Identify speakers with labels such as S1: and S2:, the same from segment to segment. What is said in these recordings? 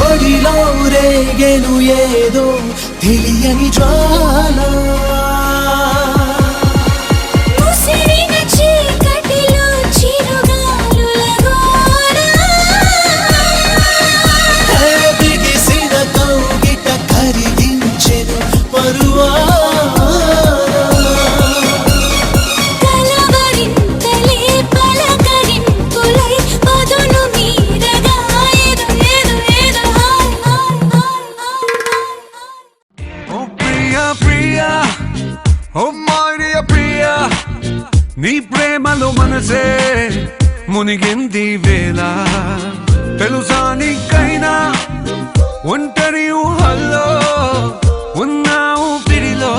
S1: ఒడిలో రేగెను ఏదో తెలియని జ్వాల బిగిసిన కౌగిట కరిగించెను పరువా
S2: నీ ప్రేమలో మనసే మునిగింది వేళ తెలుసా నీకైనా ఒంటరి ఊహల్లో ఉన్నావు పిడిలో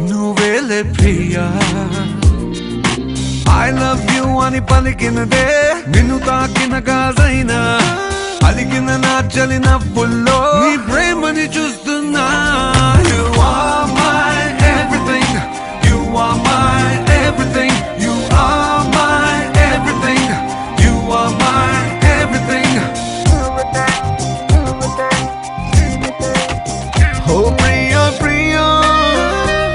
S2: నువ్వేలే ప్రియా ఐ లవ్ యూ అని పలికినదే నిన్ను తాకిన గాజైనా అలికిన నా చలి నవ్వుల్లో నీ ప్రేమని చూస్తున్నా You are my everything You are my everything You are my everything You are my everything Oh Priya Priya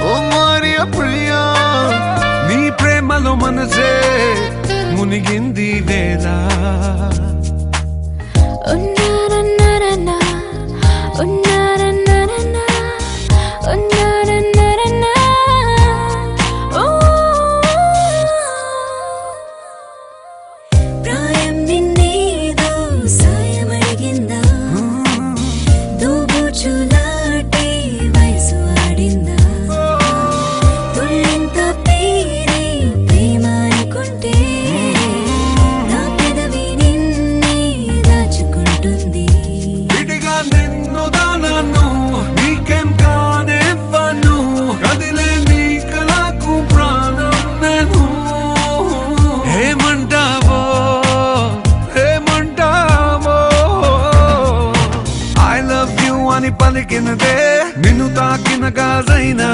S2: Oh Maria Priya నీ ప్రేమలో మనసే మునిగింది వేళ పలికినదే నిన్ను తాకిన గాజైనా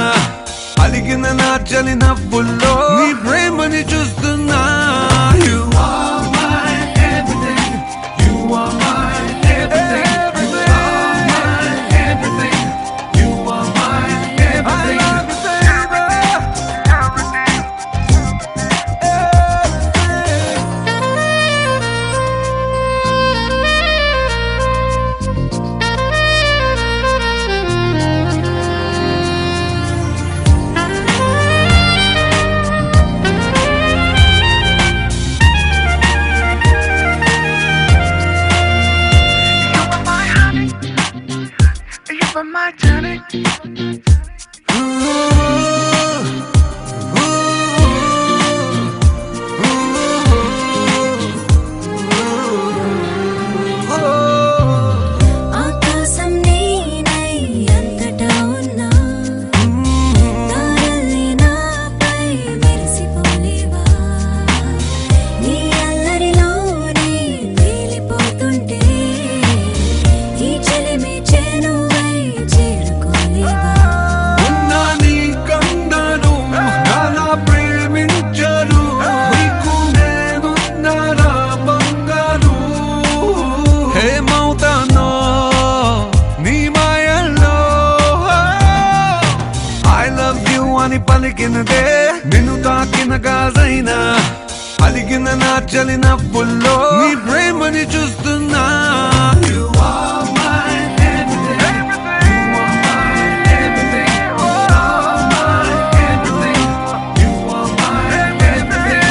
S2: అలిగిన నా చలి నవ్వుల్లో నీ ప్రేమని చూస్తున్నా You are my everything You are my everything You are my everything You are my everything I love you my tonic
S3: ఆకాశం నేనై అంతటా ఉన్నా తారల్ని నాపై మెరిసిపోలేవా నీ అల్లరిలోనే తేలిపోతుంటే ఈ చెలిమి చేనువై చేరుకోలేవా
S2: ఉన్నా నీ కండను నాలా ప్రేమించరు నీకు నేనున్నారా బంగారు హేమవుతానో నీ మాయల్లో ఐ లవ్ యూ అని పలికినదే నిన్ను తాకిన గాజైనా అలిగిన నా చలి నవ్వుల్లో నీ ప్రేమని చూస్తున్నా You are my everything You are my everything You are my everything You are my everything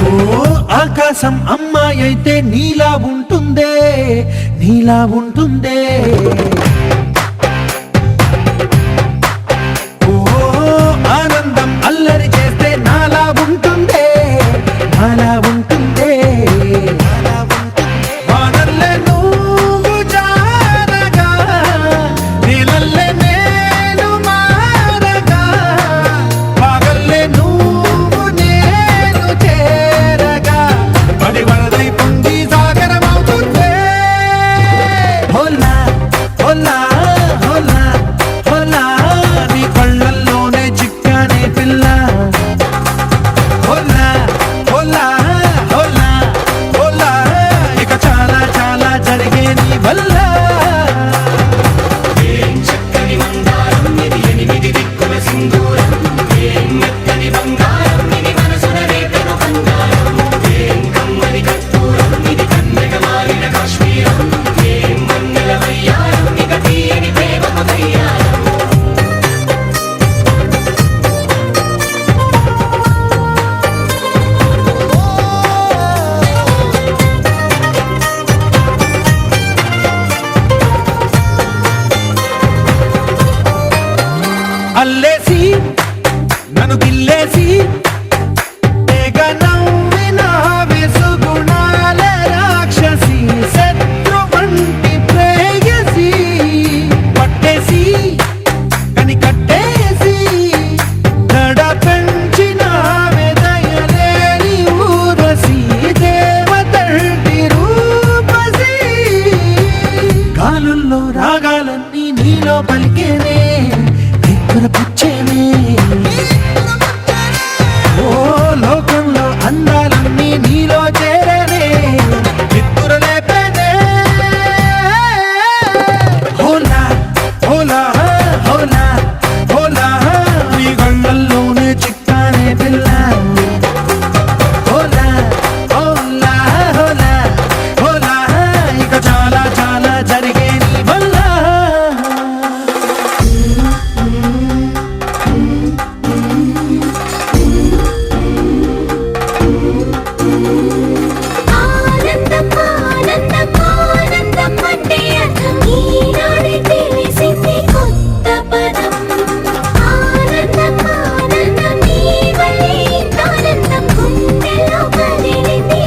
S1: ఓ ఆకాశం అమ్మాయి అయితే నీలా ఉంటుందే నీలా ఉంటుందే ఓ ఆనందం అల్లరి చేస్తే నాలా ఉంటుందే నాలా ఉంటుందే వానల్లే నువ్వు జారగా నీలల్లే నేను మారగా పగల్లే నువ్వు నేను చేరగా పడి వరదై పొంగి సాగరమవుతుందే హోలా హోలా నన్ను గిల్లేసి తెగ నవ్విన విసుగుణాల రాక్షసి శత్రు వంటి ప్రేయసి పట్టేసి కని కట్టేసి దడ పెంచిన దయలేని ఊరసి దేవతంటి రూపసి గాలుల్లో రాగాలన్నీ నీలో పలికేనే దిక్కుల పుచ్చేనే ఓ లోకంలో అందాలన్నీ నీలో చేరనే చిత్తుర లేపేనే హోలా హోలా హోలా హోలా నీ గళ్ళల్లోనే చిక్కానే పిల్ల హోలా హోలా హోలా హోలా ఇక చాలా చాలా జరిగే నీ వల్ల
S3: ఆనందం ఆనందం ఆనందం అంటే అర్థం ఈనాడే తెలిసింది కొత్త పదం ఆనందం ఆనందం నీ వల్లే ఆనందం గుండెలో కదిలింది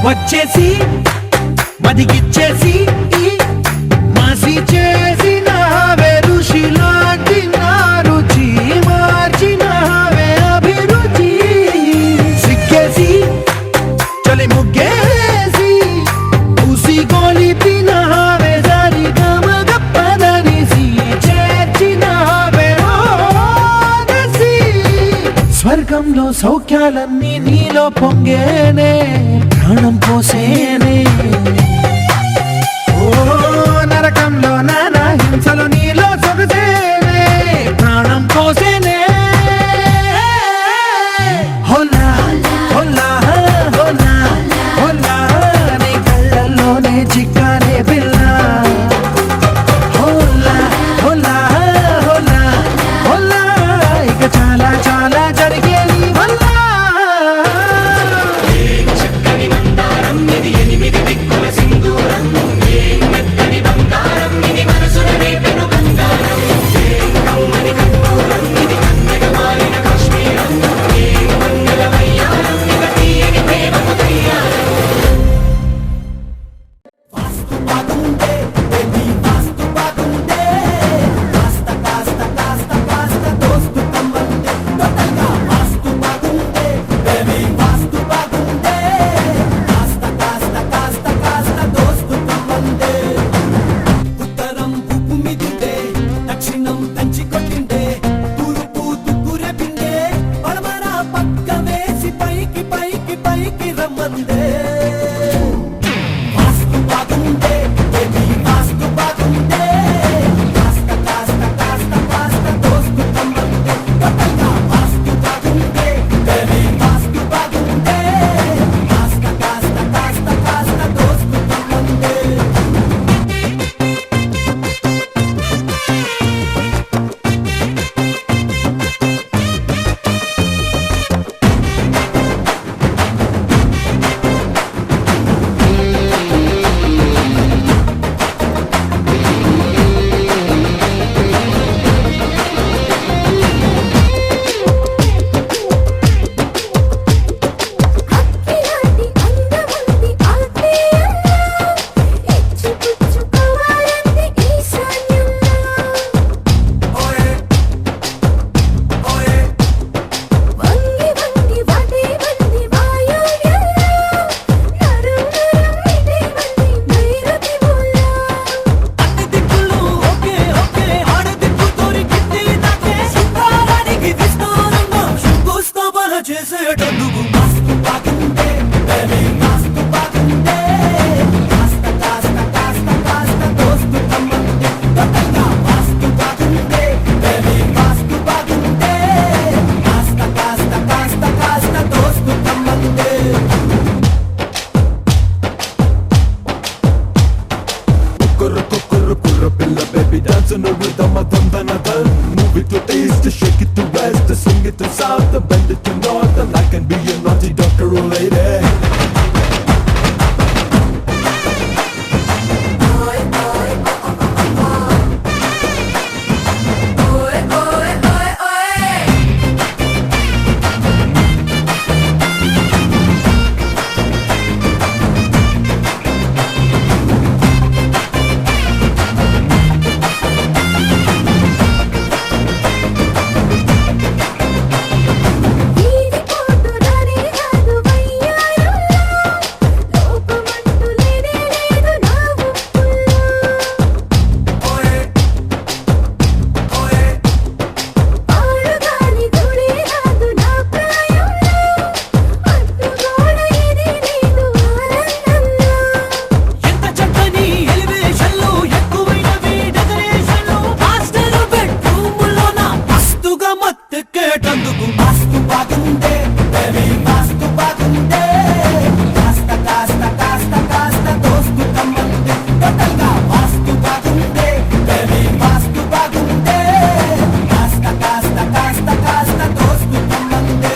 S1: వచ్చేసి మదిగిచ్చేసి మసి చేసిన ఋషిలాంటి నా రుచి మార్చినవే అభిరుచి సిక్కేసి చలి ముగ్గేసి ఉసి గొలిపినవే సరి గమగప్పదనిసి చేర్చినవే ఓదసి స్వర్గంలో సౌఖ్యాలన్నీ నీలో పొంగేనే ప్రాణం పోసేనే ఓ నరకంలో నానా హింసలు నీలో సొగసేనే ప్రాణం పోసేనే హోలా హోలా హోలా హోలా నీ కళ్ళల్లోనే చిక్కానే పిల్ల హోలా హోలా హోలా హోలా ఇక చాలా చాలా జరిగే నీ వల్ల
S4: ఉత్తరం ఉప్పు మిదిందే దక్షిణం దంచి కొట్టిందే తూర్పు తుక్కురే పిండే పడమర పక్క వేసి పైకి పైకి పైకి రమ్మందే వాస్తు బాగుందే బేబీ వాస్తు బాగుందే కాస్త కాస్త కాస్త కాస్త దోస్తు కమ్మందే టోటల్గా వాస్తు బాగుందే బేబీ వాస్తు బాగుందే కాస్త కాస్త కాస్త కాస్త దోస్తు కమ్మందే
S3: ఇలాంటి అందముంది ఆత్మీయంగా ఇచ్చి పుచ్చుకోవాలంది ఈశాన్యంలో వంగి వంగి వాటే వంది వాయువ్యంలో నరం నరం ఇదే వంది నైరుతి మూల
S4: అన్ని దిక్కులు ఓకే ఓకే ఆడ దిక్కు దొరికింది నాకే శృంగారానికి విస్తారంగా శంకుస్థాపన చేసేటందుకు మస్తు బాగుందే బేబీ మస్తు బాగుందే కాస్త కాస్త కాస్త కాస్త దోస్తు కమ్మందే టోటల్గా మస్తు బాగుందే బేబీ మస్తు బాగుందే కాస్త కాస్త కాస్త కాస్త దోస్తు కమ్మందే కుర్ర కుర్ర కుర్ర పిల్ల baby dance no rhythm a dun dun a dun move it to shake it to west, to swing it to south, to bend it to north, and I can be your naughty doctor, oh lady.
S3: ఈది పోటు రానే రాదు వయ్యారంలో లోపమంటూ లేనే లేదు నా ఊపుల్లో ఆడుగాలి దూడే రాదు నా ప్రాయంలో అడ్డుగోడ ఏదీ లేదు ఆనందంలో
S4: ఎంత చక్కని ఎలివేషన్లు, ఎక్కువైనవి డెకరేషన్లు, మాస్టర్ బెడ్రూములోన మస్తుగా మత్తెక్కేటందుకు మస్తు బాగుందే బేబీ, మస్తు బాగుందే. కాస్త కాస్త కాస్త కాస్త దోస్తు కమ్మందే, టోటల్ గా మస్తు బాగుందే బేబీ, మస్తు బాగుందే. కాస్త కాస్త కాస్త కాస్త దోస్తు కమ్మందే.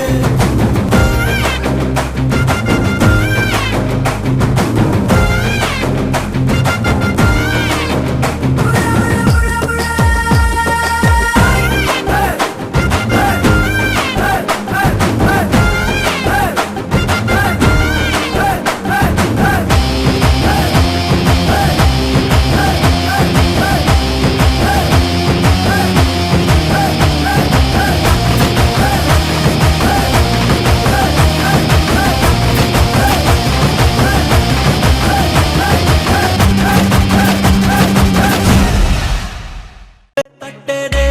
S4: తట్టేనే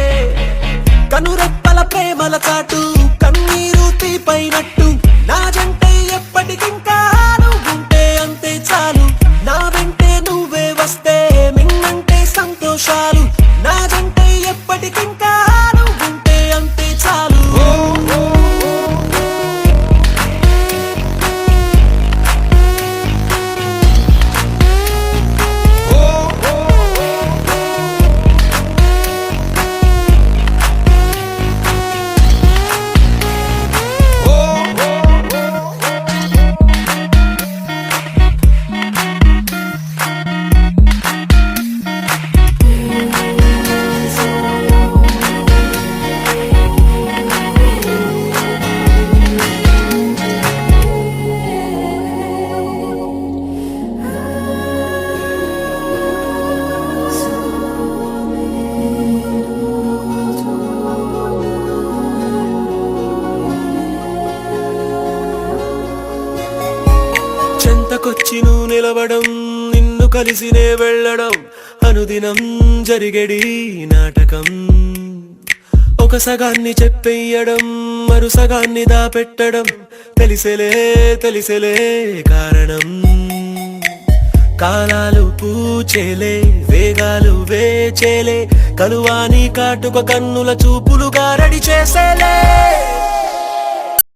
S4: కనురెప్పల ప్రేమల చాటు, కన్నీరు తీపైనట్టు నా జంటే ఎప్పటికింకా నువ్వుంటే అంతే చాలు. నా వెంటే నువ్వే వస్తే మిన్నంటే సంతోషాలు. నా జంటే ఎప్పటికింకా నువ్వుంటే అంతే చాలు. చెంతకొచ్చి నువ్వు నిలవడం, నిన్ను కలిసినే వెళ్ళడం అనుదినం జరిగేడి నాటకం. ఒక సగాన్ని చెప్పెయ్యడం, మరు సగాన్ని దాపెట్టడం తెలిసెలే తెలిసెలే కారణం. కాలాలు పూచేలే, వేగాలు వేచేలే, కలువాని కాటుక కన్నుల చూపులుగా రెడీ చేసేలే.